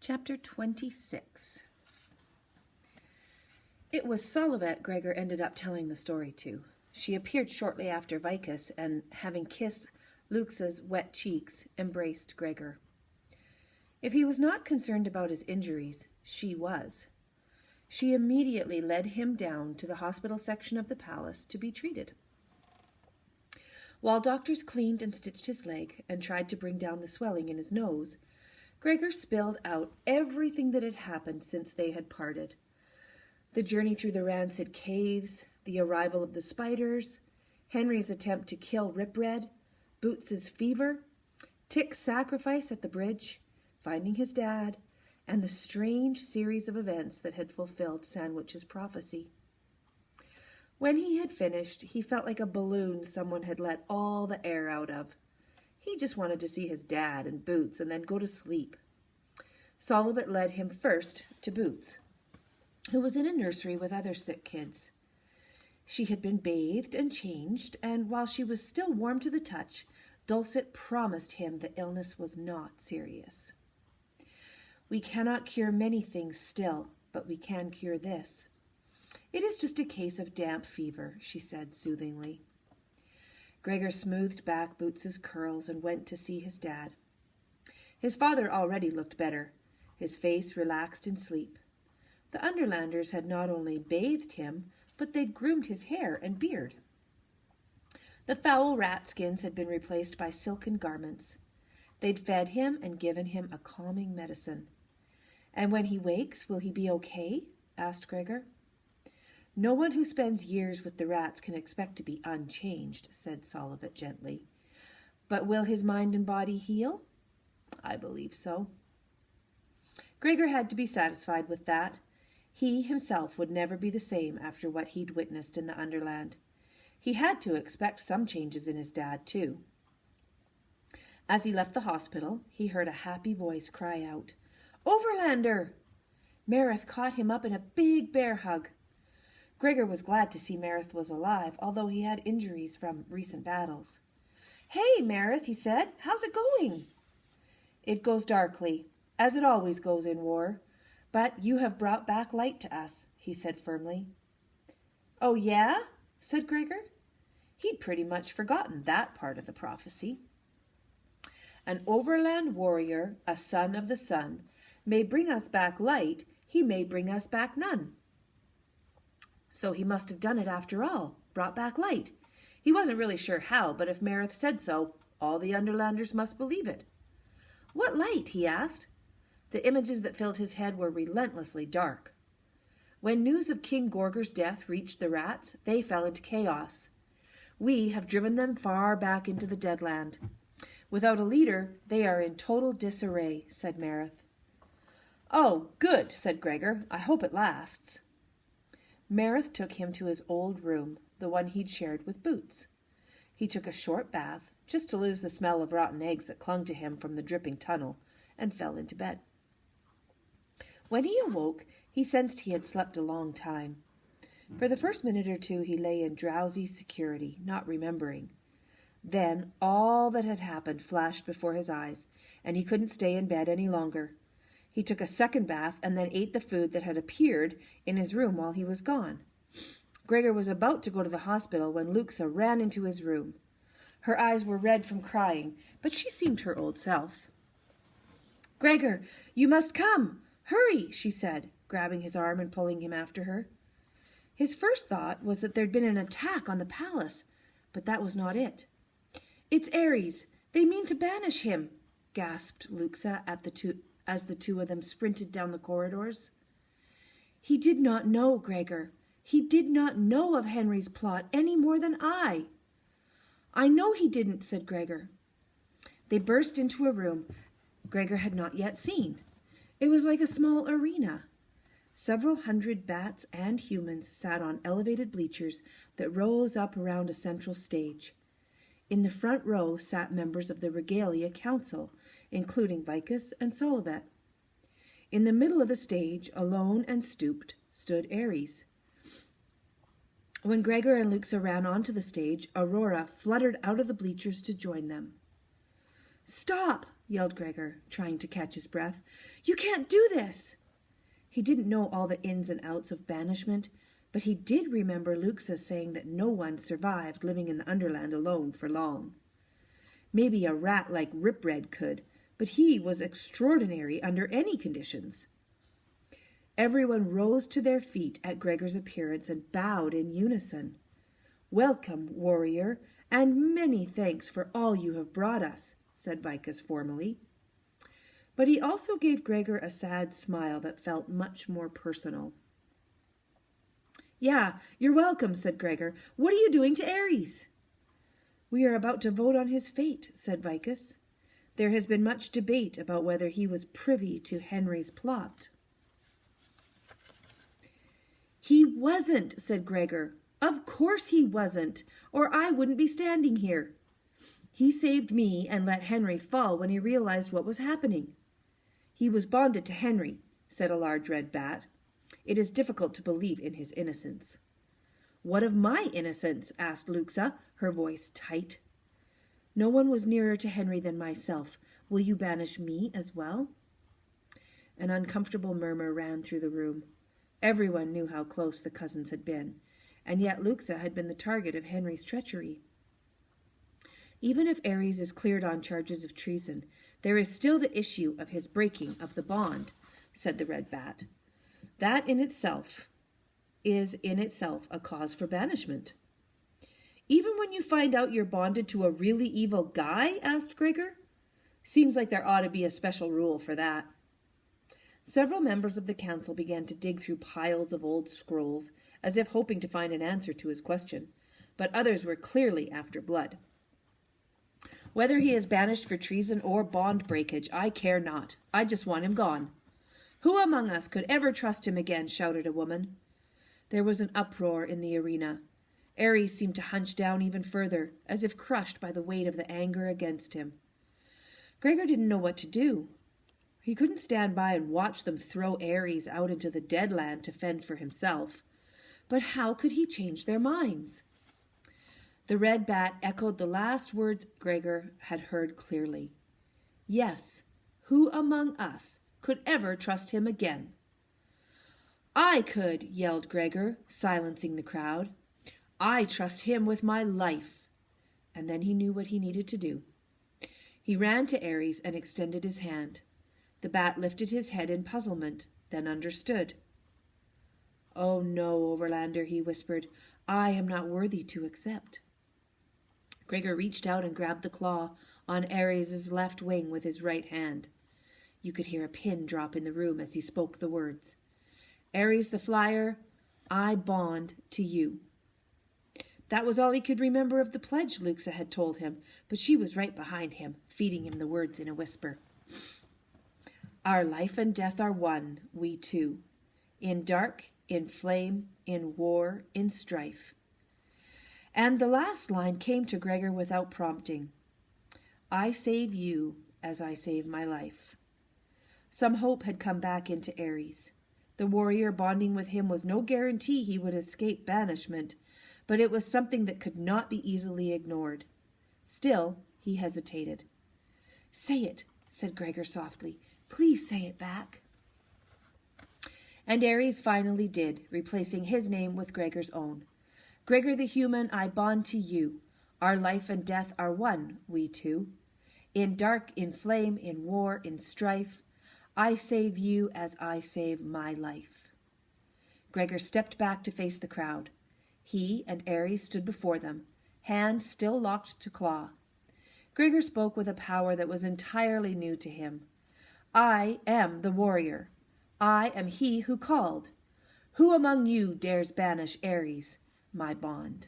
Chapter 26. It was Solivet Gregor ended up telling the story to. She appeared shortly after Vicus and, having kissed Luxa's wet cheeks, embraced Gregor. If he was not concerned about his injuries, she was. She immediately led him down to the hospital section of the palace to be treated. While doctors cleaned and stitched his leg and tried to bring down the swelling in his nose, Gregor spilled out everything that had happened since they had parted. The journey through the rancid caves, the arrival of the spiders, Henry's attempt to kill Rip Red, Boots's fever, Tick's sacrifice at the bridge, finding his dad, and the strange series of events that had fulfilled Sandwich's prophecy. When he had finished, he felt like a balloon someone had let all the air out of. He just wanted to see his dad and Boots and then go to sleep. Solivet led him first to Boots, who was in a nursery with other sick kids. She had been bathed and changed, and while she was still warm to the touch, Dulcet promised him the illness was not serious. "We cannot cure many things still, but we can cure this. It is just a case of damp fever," she said soothingly. Gregor smoothed back Boots's curls and went to see his dad. His father already looked better, his face relaxed in sleep. The Underlanders had not only bathed him, but they'd groomed his hair and beard. The foul rat skins had been replaced by silken garments. They'd fed him and given him a calming medicine. "And when he wakes, will he be okay?" asked Gregor. "No one who spends years with the rats can expect to be unchanged," said Solivet gently. "But will his mind and body heal?" "I believe so." Gregor had to be satisfied with that. He himself would never be the same after what he'd witnessed in the Underland. He had to expect some changes in his dad, too. As he left the hospital, he heard a happy voice cry out, "Overlander!" Mareth caught him up in a big bear hug. Gregor was glad to see Mareth was alive, although he had injuries from recent battles. "Hey, Mareth," he said, "how's it going?" "It goes darkly, as it always goes in war, but you have brought back light to us," he said firmly. "Oh, yeah?" said Gregor. He'd pretty much forgotten that part of the prophecy. "An overland warrior, a son of the sun, may bring us back light, he may bring us back none." So he must have done it after all, brought back light. He wasn't really sure how, but if Mareth said so, all the Underlanders must believe it. "What light?" he asked. The images that filled his head were relentlessly dark. When news of King Gorger's death reached the rats, they fell into chaos. "We have driven them far back into the Deadland. Without a leader, they are in total disarray," said Mareth. "Oh, good," said Gregor. "I hope it lasts." Mareth took him to his old room, the one he'd shared with Boots. He took a short bath, just to lose the smell of rotten eggs that clung to him from the dripping tunnel, and fell into bed. When he awoke, he sensed he had slept a long time. For the first minute or two he lay in drowsy security, not remembering. Then all that had happened flashed before his eyes, and he couldn't stay in bed any longer. He took a second bath and then ate the food that had appeared in his room while he was gone. Gregor was about to go to the hospital when Luxa ran into his room. Her eyes were red from crying, but she seemed her old self. "Gregor, you must come! Hurry!" she said, grabbing his arm and pulling him after her. His first thought was that there'd been an attack on the palace, but that was not it. "It's Ares! They mean to banish him!" gasped Luxa as the two of them sprinted down the corridors. "He did not know, Gregor. He did not know of Henry's plot any more than I." "I know he didn't," said Gregor. They burst into a room Gregor had not yet seen. It was like a small arena. Several hundred bats and humans sat on elevated bleachers that rose up around a central stage. In the front row sat members of the Regalia Council, including Vicus and Solivet. In the middle of the stage, alone and stooped, stood Ares. When Gregor and Luxa ran onto the stage, Aurora fluttered out of the bleachers to join them. "Stop!" yelled Gregor, trying to catch his breath. "You can't do this!" He didn't know all the ins and outs of banishment, but he did remember Luxa saying that no one survived living in the Underland alone for long. Maybe a rat like Rip Red could, but he was extraordinary under any conditions. Everyone rose to their feet at Gregor's appearance and bowed in unison. "Welcome, warrior, and many thanks for all you have brought us," said Vicus formally. But he also gave Gregor a sad smile that felt much more personal. "Yeah, you're welcome," said Gregor. "What are you doing to Ares?" "We are about to vote on his fate," said Vicus. "There has been much debate about whether he was privy to Henry's plot." "He wasn't," said Gregor. "Of course he wasn't, or I wouldn't be standing here. He saved me and let Henry fall when he realized what was happening." "He was bonded to Henry," said a large red bat. "It is difficult to believe in his innocence." "What of my innocence?" asked Luxa, her voice tight. "No one was nearer to Henry than myself. Will you banish me as well?" An uncomfortable murmur ran through the room. Everyone knew how close the cousins had been, and yet Luxa had been the target of Henry's treachery. "Even if Ares is cleared on charges of treason, there is still the issue of his breaking of the bond," said the red bat. "That is in itself a cause for banishment." "Even when you find out you're bonded to a really evil guy?" asked Gregor. "Seems like there ought to be a special rule for that." Several members of the council began to dig through piles of old scrolls, as if hoping to find an answer to his question, but others were clearly after blood. "Whether he is banished for treason or bond breakage, I care not. I just want him gone." "Who among us could ever trust him again?" shouted a woman. There was an uproar in the arena. Ares seemed to hunch down even further, as if crushed by the weight of the anger against him. Gregor didn't know what to do. He couldn't stand by and watch them throw Ares out into the Deadland to fend for himself. But how could he change their minds? The red bat echoed the last words Gregor had heard clearly. "Yes, who among us could ever trust him again?" "I could," yelled Gregor, silencing the crowd. "I trust him with my life." And then he knew what he needed to do. He ran to Ares and extended his hand. The bat lifted his head in puzzlement, then understood. "Oh no, Overlander," he whispered. "I am not worthy to accept." Gregor reached out and grabbed the claw on Ares' left wing with his right hand. You could hear a pin drop in the room as he spoke the words. "Ares the Flyer, I bond to you." That was all he could remember of the pledge Luxa had told him, but she was right behind him, feeding him the words in a whisper. "Our life and death are one, we two. In dark, in flame, in war, in strife." And the last line came to Gregor without prompting. "I save you as I save my life." Some hope had come back into Ares. The warrior bonding with him was no guarantee he would escape banishment, but it was something that could not be easily ignored. Still, he hesitated. "Say it," said Gregor softly. "Please say it back." And Ares finally did, replacing his name with Gregor's own. "Gregor the human, I bond to you. Our life and death are one, we two. In dark, in flame, in war, in strife, I save you as I save my life." Gregor stepped back to face the crowd. He and Ares stood before them, hand still locked to claw. Gregor spoke with a power that was entirely new to him. "I am the warrior. I am he who called. Who among you dares banish Ares, my bond?"